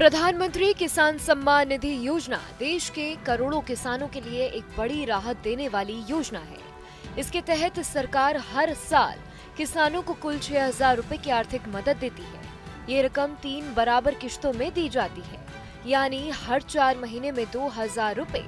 प्रधानमंत्री किसान सम्मान निधि योजना देश के करोड़ों किसानों के लिए एक बड़ी राहत देने वाली योजना है। इसके तहत सरकार हर साल किसानों को कुल 6,000 रुपए की आर्थिक मदद देती है। ये रकम 3 बराबर किश्तों में दी जाती है, यानी हर 4 महीने में 2,000 रुपए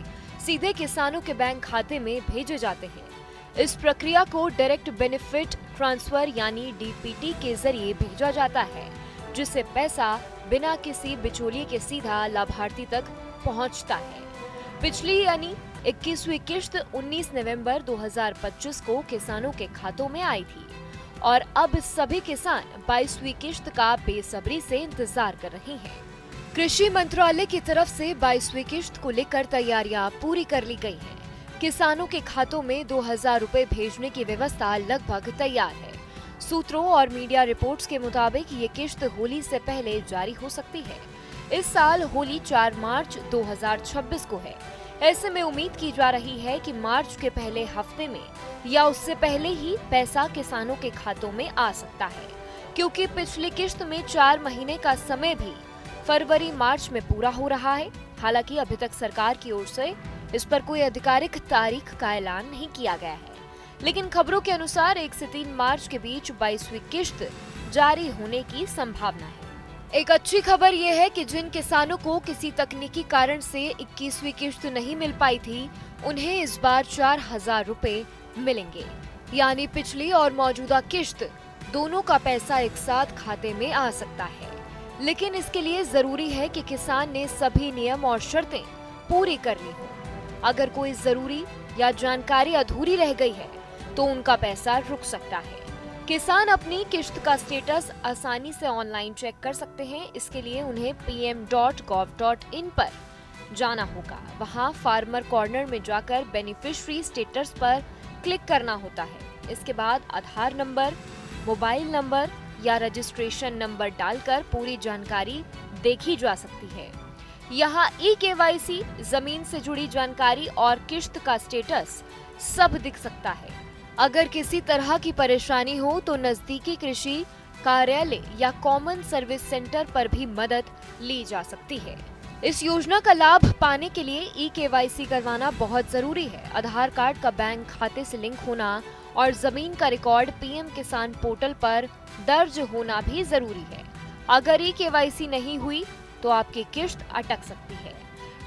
सीधे किसानों के बैंक खाते में भेजे जाते हैं। इस प्रक्रिया को डायरेक्ट बेनिफिट ट्रांसफर यानी डीपीटी के जरिए भेजा जाता है, जिससे पैसा बिना किसी बिचौलिए के सीधा लाभार्थी तक पहुंचता है। पिछली यानी 21वीं किश्त 19 नवंबर 2025 को किसानों के खातों में आई थी और अब सभी किसान 22वीं किश्त का बेसब्री से इंतजार कर रहे हैं। कृषि मंत्रालय की तरफ से 22वीं किश्त को लेकर तैयारियां पूरी कर ली गई हैं। किसानों के खातों में 2,000 रुपए भेजने की व्यवस्था लगभग तैयार है। सूत्रों और मीडिया रिपोर्ट्स के मुताबिक ये किश्त होली से पहले जारी हो सकती है। इस साल होली 4 मार्च 2026 को है। ऐसे में उम्मीद की जा रही है कि मार्च के पहले हफ्ते में या उससे पहले ही पैसा किसानों के खातों में आ सकता है, क्योंकि पिछली किश्त में 4 महीने का समय भी फरवरी मार्च में पूरा हो रहा है। हालांकि अभी तक सरकार की ओर से इस पर कोई आधिकारिक तारीख का ऐलान नहीं किया गया है, लेकिन खबरों के अनुसार 1 से 3 मार्च के बीच 22वीं किश्त जारी होने की संभावना है। एक अच्छी खबर यह है कि जिन किसानों को किसी तकनीकी कारण से 21वीं किश्त नहीं मिल पाई थी, उन्हें इस बार 4,000 रुपए मिलेंगे, यानी पिछली और मौजूदा किश्त दोनों का पैसा एक साथ खाते में आ सकता है। लेकिन इसके लिए जरूरी है कि किसान ने सभी नियम और शर्तें पूरी कर ली हो। अगर कोई जरूरी या जानकारी अधूरी रह गई है तो उनका पैसा रुक सकता है। किसान अपनी किश्त का स्टेटस आसानी से ऑनलाइन चेक कर सकते हैं। इसके लिए उन्हें pm.gov.in पर जाना होगा। वहां फार्मर कॉर्नर में जाकर बेनिफिशियरी स्टेटस पर क्लिक करना होता है। इसके बाद आधार नंबर, मोबाइल नंबर या रजिस्ट्रेशन नंबर डालकर पूरी जानकारी देखी जा सकती है। यहाँ e-KYC, जमीन से जुड़ी जानकारी और किश्त का स्टेटस सब दिख सकता है। अगर किसी तरह की परेशानी हो तो नजदीकी कृषि कार्यालय या कॉमन सर्विस सेंटर पर भी मदद ली जा सकती है। इस योजना का लाभ पाने के लिए e-KYC करवाना बहुत जरूरी है। आधार कार्ड का बैंक खाते से लिंक होना और जमीन का रिकॉर्ड पीएम किसान पोर्टल पर दर्ज होना भी जरूरी है। अगर e-KYC नहीं हुई तो आपकी किश्त अटक सकती है।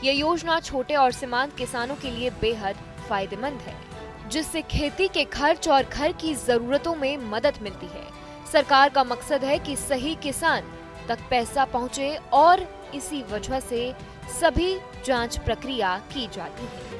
ये योजना छोटे और सीमांत किसानों के लिए बेहद फायदेमंद है, जिससे खेती के खर्च और घर की जरूरतों में मदद मिलती है। सरकार का मकसद है कि सही किसान तक पैसा पहुंचे और इसी वजह से सभी जांच प्रक्रिया की जाती है।